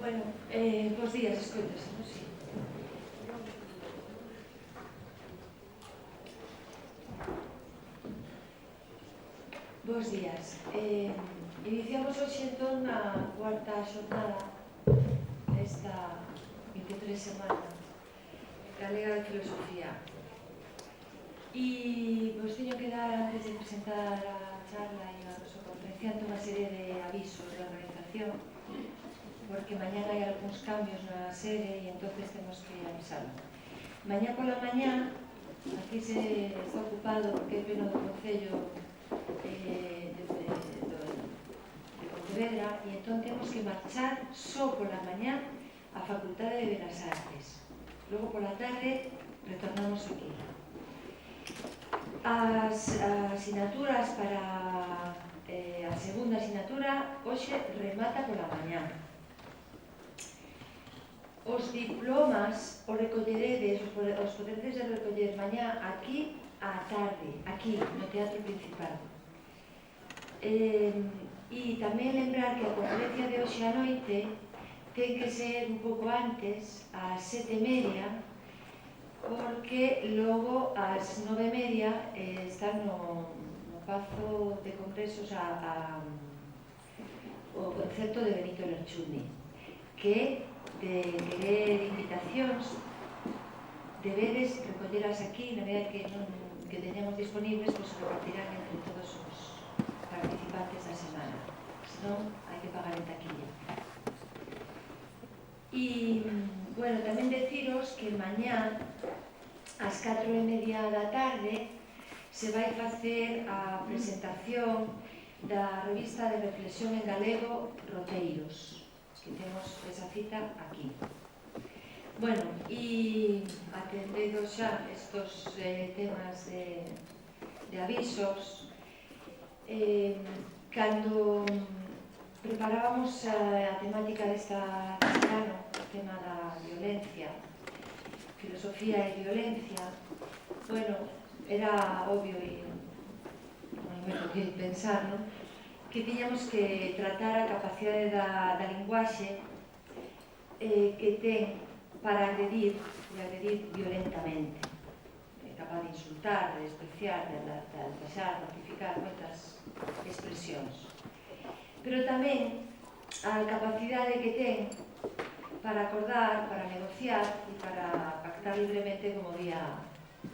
Bueno, bos días, escoitas, non sei. Bos días. Iniciamos hoxe entón a cuarta xornada desta 23 semana galega de filosofía. E vos teño que dar, antes de presentar a charla e a nosa conferenciante, unha serie de avisos de organización, porque mañá hai algúns cambios na sede e entonces temos que avisarlo. Mañá pola mañá, aquí se está ocupado porque é pleno do Concello de Pontevedra, e entón temos que marchar só pola mañá á Facultade de Belas Artes. Logo pola tarde retornamos aquí. As asignaturas para a segunda asignatura hoxe remata pola mañá. Os diplomas os recolleredes, os poderedes de recoller mañá aquí á tarde, aquí no Teatro Principal. E tamén lembrar que a conferencia de hoxe a noite ten que ser un pouco antes, ás 7:30, porque logo ás 9:30 están no Pazo de Congresos o concerto de Benito Lerchundi, que de querer invitacións debedes recolleras aquí, na medida que teñamos disponibles, pois se repartirán entre todos os participantes da semana, senón hai que pagar en taquilla. E, bueno, tamén deciros que mañá ás 4:30 da tarde se vai facer a presentación da revista de reflexión en galego Roteiros, que temos esa cita aquí. Bueno, e atendido xa estos temas de avisos, cando preparábamos a temática deste ano, o tema da violencia, filosofía e violencia, bueno, era obvio e non me toquei pensar, non? Que tiñamos que tratar a capacidade da linguaxe que ten para agredir e agredir violentamente. É capaz de insultar, de despreciar, de altaxar, mortificar, moitas expresións. Pero tamén a capacidade que ten para acordar, para negociar e para pactar libremente como había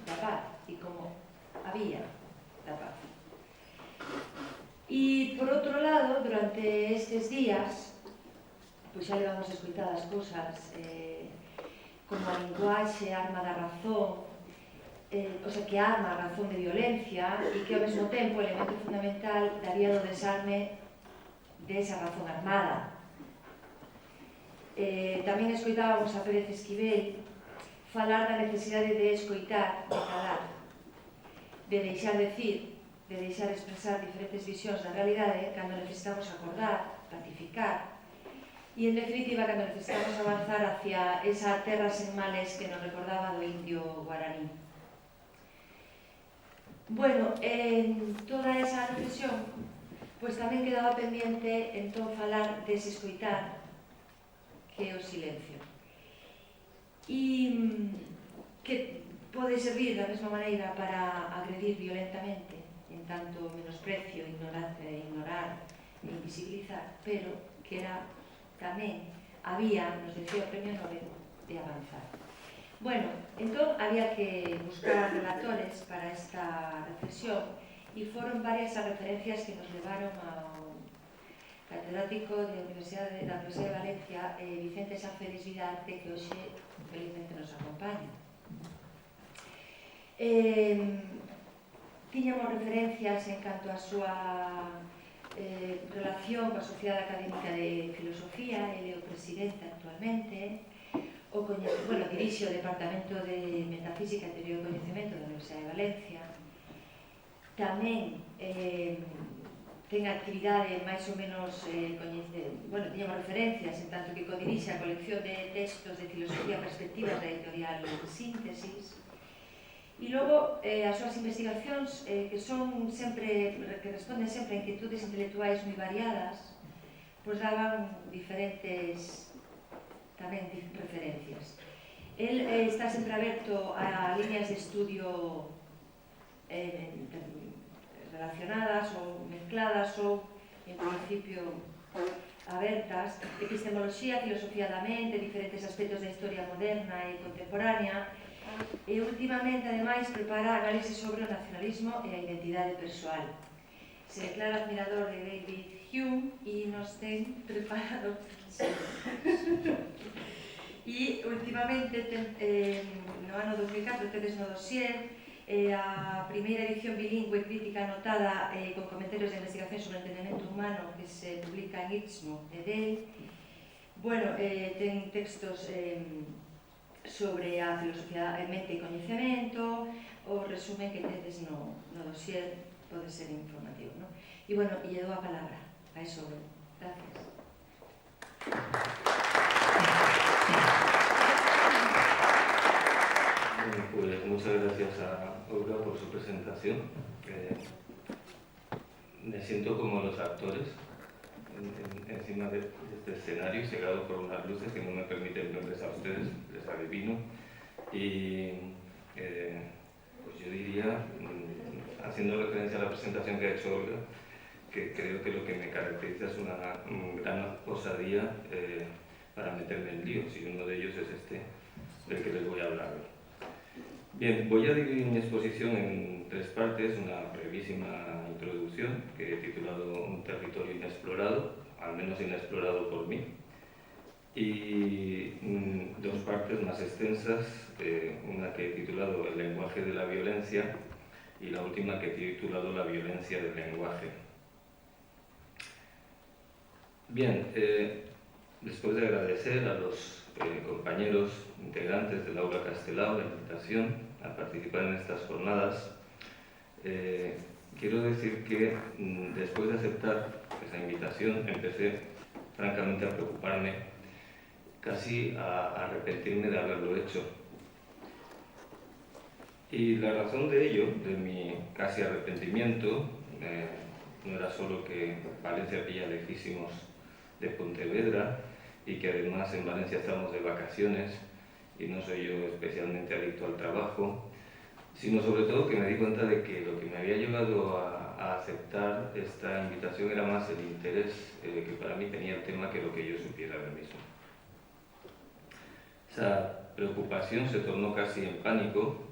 da paz e como había da paz. E, por outro lado, durante estes días, pois xa levamos escoitadas cousas como a linguaxe, arma da razón, o sea, que arma a razón de violencia e que ao mesmo tempo o elemento fundamental da vía do desarme desa razón armada. Tamén escoitábamos a Pérez Esquivel falar da necesidade de escoitar, de calar, de deixar decir, de deixar expresar diferentes visións da realidade cando necesitamos acordar, ratificar e, en definitiva, cando necesitamos avanzar hacia esa terra sen males que nos recordaba do indio guaraní. Bueno, en toda esa reflexión, pois tamén quedaba pendiente entón falar dese escoitar que é o silencio. E que pode servir da mesma maneira para agredir violentamente, en tanto menosprecio, ignorar e invisibilizar, pero que era tamén había, nos decía o Premio Nobel, de avanzar. Bueno, entón había que buscar relatores para esta reflexión e foron varias as referencias que nos levaron ao catedrático da Universidade de Valencia, Vicente Sanfélix Vidarte, que hoxe felizmente nos acompaña. Tiñamos referencias en canto a súa relación coa Sociedade Académica de Filosofía, ele é o presidente actualmente, dirixe o Departamento de Metafísica e Teoría do Coñecemento da Universidade de Valencia. Tamén ten actividade máis ou menos tiñamos referencias en tanto que codirixe a colección de textos de filosofía perspectivas da editorial Síntesis. E logo as súas investigacións que responden sempre a inquietudes intelectuais moi variadas, pois daban diferentes tamén referencias. El está sempre aberto a líneas de estudio relacionadas ou mezcladas ou, en principio, abertas, epistemoloxía, filosofía da mente, diferentes aspectos da historia moderna e contemporánea, e últimamente, ademais, prepara análisis sobre o nacionalismo e a identidade persoal. Se declara admirador de David Hume e nos ten preparado e últimamente no ano 2004 tedes no dossier a primeira edición bilingüe crítica anotada con comentarios de investigación sobre o entendemento humano que se publica en Istmo e del. Bueno, ten textos sobre a filosofía de mente e coñecemento, o resumen que tedes no dossier pode ser informativo, non? E, bueno, e lle dou a palabra a eso. Gracias. Bueno, pues muchas gracias a Olga por su presentación. Me siento como los actores encima de este escenario, cegado por unas luces que no me permiten verles a ustedes, les adivino. Y pues yo diría, haciendo referencia a la presentación que ha hecho Olga, que creo que lo que me caracteriza es una gran osadía para meterme en líos, y uno de ellos es este del que les voy a hablar. Bien, voy a dividir mi exposición en tres partes: una brevísima introducción que he titulado Un territorio inexplorado, al menos inexplorado por mí, y dos partes más extensas, una que he titulado El lenguaje de la violencia y la última que he titulado La violencia del lenguaje. Bien, después de agradecer a los compañeros integrantes del Aula Castelao la invitación a participar en estas jornadas, quiero decir que después de aceptar esa invitación empecé francamente a preocuparme, casi a arrepentirme de haberlo hecho. Y la razón de ello, de mi casi arrepentimiento, no era solo que Valencia pilla lejísimos de Pontevedra y que además en Valencia estamos de vacaciones y no soy yo especialmente adicto al trabajo, sino sobre todo que me di cuenta de que lo que me había llevado a aceptar esta invitación era más el interés que para mí tenía el tema que lo que yo supiera del mismo. Esa preocupación se tornó casi en pánico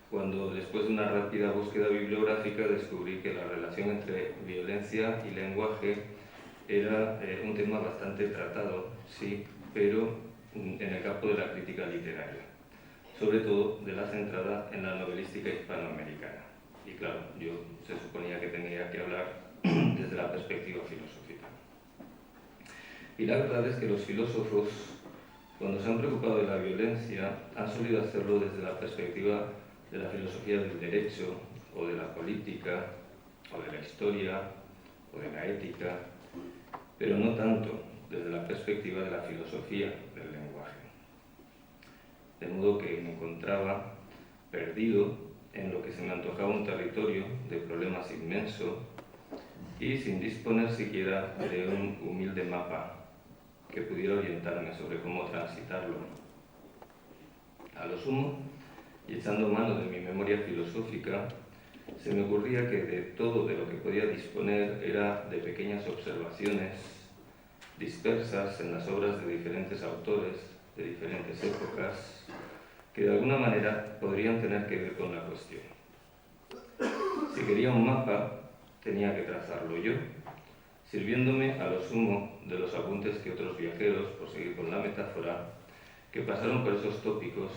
cuando, después de una rápida búsqueda bibliográfica, descubrí que la relación entre violencia y lenguaje era un tema bastante tratado, sí, pero en el campo de la crítica literaria, sobre todo de la centrada en la novelística hispanoamericana. Y claro, yo se suponía que tenía que hablar desde la perspectiva filosófica. Y la verdad es que los filósofos, cuando se han preocupado de la violencia, han solido hacerlo desde la perspectiva de la filosofía del derecho, o de la política, o de la historia, o de la ética, pero no tanto desde la perspectiva de la filosofía del lenguaje. De modo que me encontraba perdido en lo que se me antojaba un territorio de problemas inmenso y sin disponer siquiera de un humilde mapa que pudiera orientarme sobre cómo transitarlo. A lo sumo, y echando mano de mi memoria filosófica, se me ocurría que de todo de lo que podía disponer era de pequeñas observaciones dispersas en las obras de diferentes autores, de diferentes épocas, que de alguna manera podrían tener que ver con la cuestión. Si quería un mapa, tenía que trazarlo yo, sirviéndome a lo sumo de los apuntes que otros viajeros, por seguir con la metáfora, que pasaron por esos tópicos,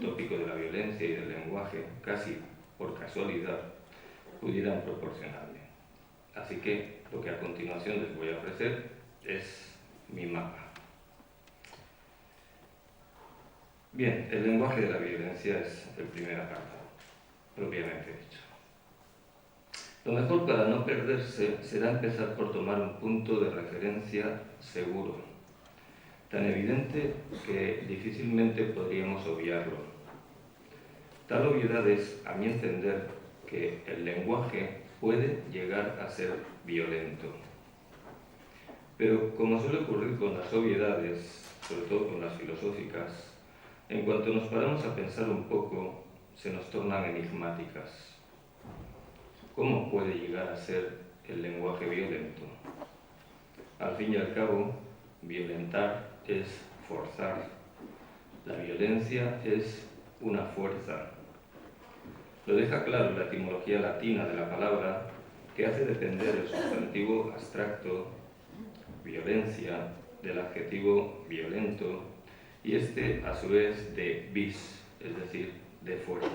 tópico de la violencia y del lenguaje, casi por casualidad, pudieran proporcionarme. Así que lo que a continuación les voy a ofrecer es mi mapa. Bien, el lenguaje de la violencia es el primer apartado, propiamente dicho. Lo mejor para no perderse será empezar por tomar un punto de referencia seguro, tan evidente que difícilmente podríamos obviarlo. Tal obviedad es, a mi entender, que el lenguaje puede llegar a ser violento. Pero, como suele ocurrir con las obviedades, sobre todo con las filosóficas, en cuanto nos paramos a pensar un poco, se nos tornan enigmáticas. ¿Cómo puede llegar a ser el lenguaje violento? Al fin y al cabo, violentar es forzar. La violencia es una fuerza. Lo deja claro la etimología latina de la palabra, que hace depender el sustantivo abstracto, violencia, del adjetivo violento, y este a su vez de vis, es decir, de fuerza.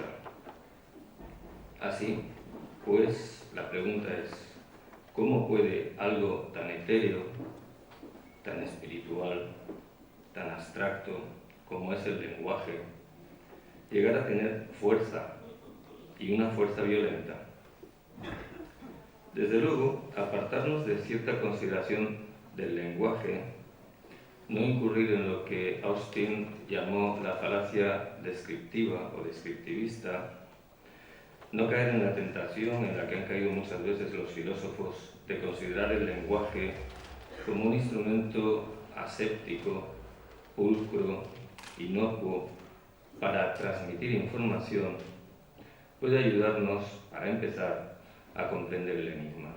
Así, pues, la pregunta es, ¿cómo puede algo tan etéreo, tan espiritual, tan abstracto como es el lenguaje, llegar a tener fuerza, y una fuerza violenta? Desde luego, apartarnos de cierta consideración del lenguaje, no incurrir en lo que Austin llamó la falacia descriptiva o descriptivista, no caer en la tentación en la que han caído muchas veces los filósofos de considerar el lenguaje como un instrumento aséptico, pulcro, inocuo, para transmitir información, puede ayudarnos, para empezar, a comprender el enigma.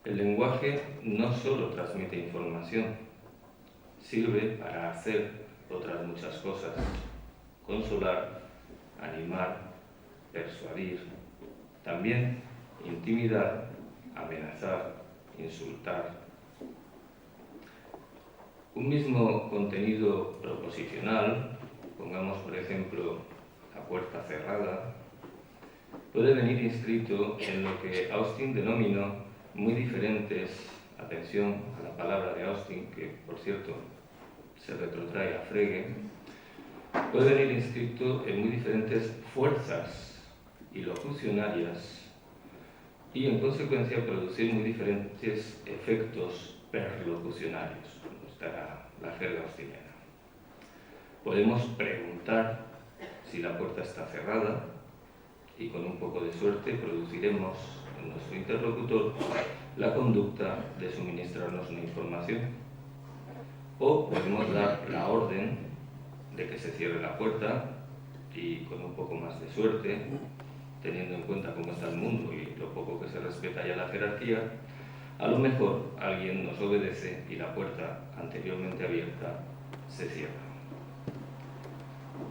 El lenguaje no solo transmite información, sirve para hacer otras muchas cosas: consolar, animar, persuadir, también intimidar, amenazar, insultar. Un mismo contenido proposicional, pongamos por ejemplo la puerta cerrada, puede venir inscrito en lo que Austin denominó muy diferentes, atención a la palabra de Austin, que por cierto se retrotrae a Frege, puede venir inscrito en muy diferentes fuerzas ilocucionarias y en consecuencia producir muy diferentes efectos perlocucionarios. Estará la jerga austiniana. Podemos preguntar si la puerta está cerrada y con un poco de suerte produciremos en nuestro interlocutor la conducta de suministrarnos una información. O podemos dar la orden de que se cierre la puerta y con un poco más de suerte, teniendo en cuenta cómo está el mundo y lo poco que se respeta ya la jerarquía, a lo mejor alguien nos obedece y la puerta anteriormente abierta se cierra.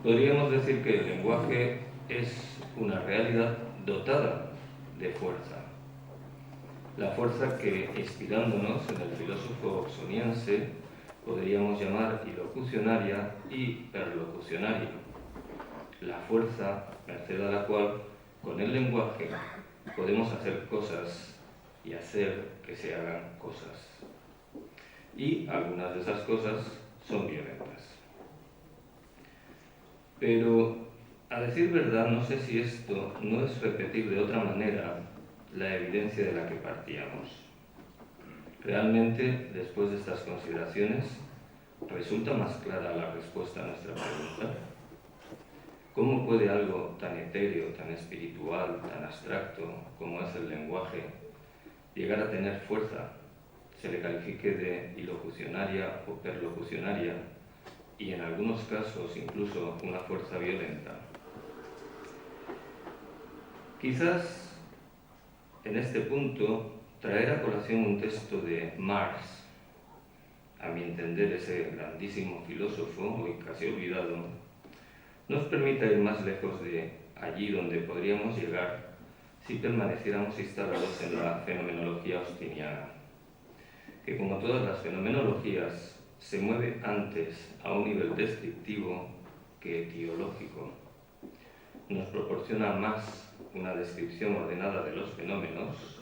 Podríamos decir que el lenguaje es una realidad dotada de fuerza. La fuerza que, inspirándonos en el filósofo oxoniense, podríamos llamar ilocucionaria y perlocucionaria. La fuerza, merced a la cual, con el lenguaje, podemos hacer cosas y hacer que se hagan cosas. Y algunas de esas cosas son violentas. Pero, a decir verdad, no sé si esto no es repetir de otra manera la evidencia de la que partíamos. Realmente, después de estas consideraciones, ¿resulta más clara la respuesta a nuestra pregunta? ¿Cómo puede algo tan etéreo, tan espiritual, tan abstracto como es el lenguaje llegar a tener fuerza, se le califique de ilocucionaria o perlocucionaria y en algunos casos incluso una fuerza violenta? Quizás en este punto traer a colación un texto de Marx, a mi entender ese grandísimo filósofo, hoy casi olvidado, nos permita ir más lejos de allí donde podríamos llegar si permaneciéramos instalados en la fenomenología austiniana, que como todas las fenomenologías se mueve antes a un nivel descriptivo que etiológico. Nos proporciona más una descripción ordenada de los fenómenos,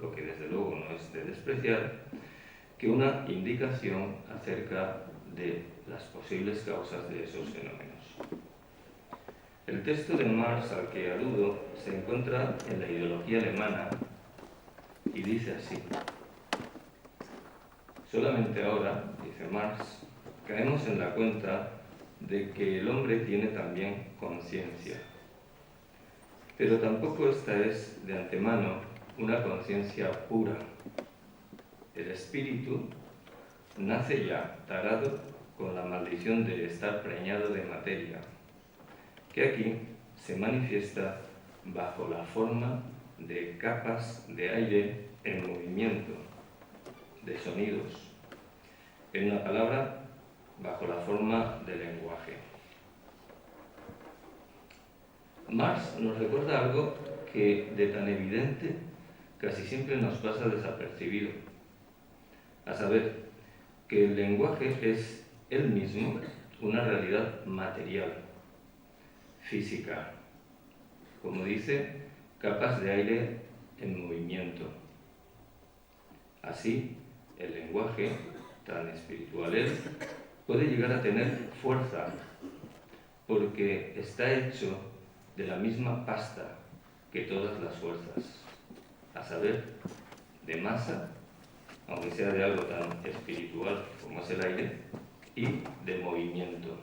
lo que desde luego no es de despreciar, que una indicación acerca de las posibles causas de esos fenómenos. El texto de Marx al que aludo se encuentra en la ideología alemana y dice así: solamente ahora, dice Marx, caemos en la cuenta de que el hombre tiene también conciencia, pero tampoco esta es de antemano una conciencia pura. El espíritu nace ya tarado con la maldición de estar preñado de materia, que aquí se manifiesta bajo la forma de capas de aire en movimiento, de sonidos, en una palabra, bajo la forma de lenguaje. Marx nos recuerda algo que de tan evidente casi siempre nos pasa desapercibido, a saber, que el lenguaje es él mismo una realidad material, física, como dice, capas de aire en movimiento. Así, el lenguaje, tan espiritual es, puede llegar a tener fuerza, porque está hecho de la misma pasta que todas las fuerzas, a saber, de masa, aunque sea de algo tan espiritual como es el aire, y de movimiento.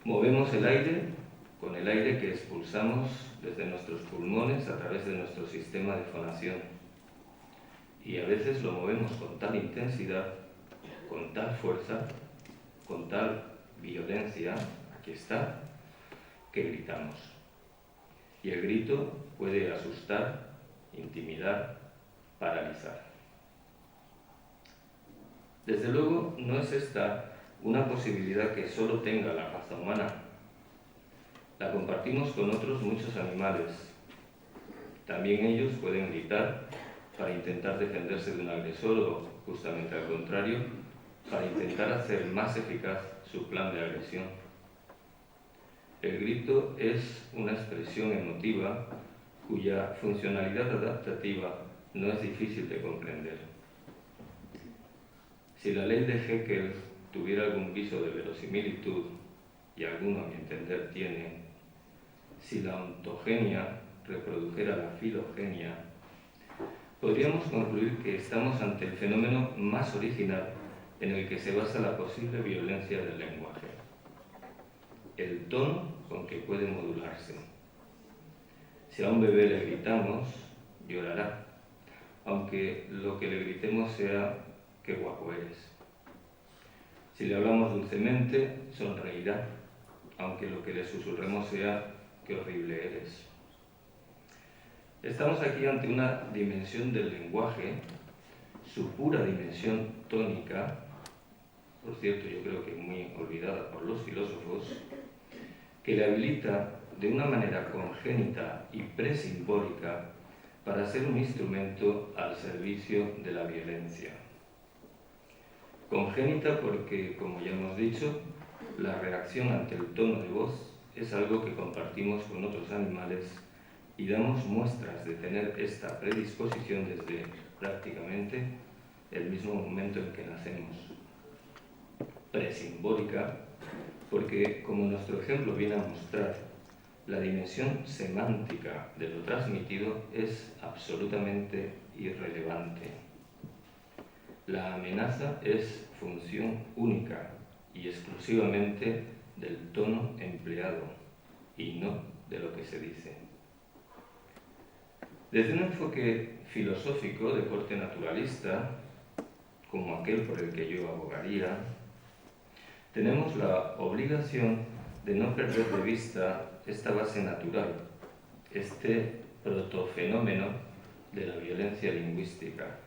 Movemos el aire con el aire que expulsamos desde nuestros pulmones a través de nuestro sistema de fonación. Y a veces lo movemos con tal intensidad, con tal fuerza, con tal violencia, aquí está, que gritamos. Y el grito puede asustar, intimidar, paralizar. Desde luego, no es esta una posibilidad que solo tenga la raza humana. La compartimos con otros muchos animales. También ellos pueden gritar para intentar defenderse de un agresor o, justamente al contrario, para intentar hacer más eficaz su plan de agresión. El grito es una expresión emotiva cuya funcionalidad adaptativa no es difícil de comprender. Si la ley de Haeckel tuviera algún viso de verosimilitud, y alguno a mi entender tiene, si la ontogenia reprodujera la filogenia, podríamos concluir que estamos ante el fenómeno más original en el que se basa la posible violencia del lenguaje: el tono con que puede modularse. Si a un bebé le gritamos, llorará, aunque lo que le gritemos sea «qué guapo eres». Si le hablamos dulcemente, sonreirá, aunque lo que le susurremos sea «qué horrible eres». Estamos aquí ante una dimensión del lenguaje, su pura dimensión tónica, por cierto, yo creo que muy olvidada por los filósofos, que le habilita de una manera congénita y presimbólica para ser un instrumento al servicio de la violencia. Congénita porque, como ya hemos dicho, la reacción ante el tono de voz es algo que compartimos con otros animales y damos muestras de tener esta predisposición desde prácticamente el mismo momento en que nacemos. Presimbólica porque, como nuestro ejemplo viene a mostrar, la dimensión semántica de lo transmitido es absolutamente irrelevante. La amenaza es función única y exclusivamente del tono empleado y no de lo que se dice. Desde un enfoque filosófico de corte naturalista, como aquel por el que yo abogaría, tenemos la obligación de no perder de vista esta base natural, este protofenómeno de la violencia lingüística,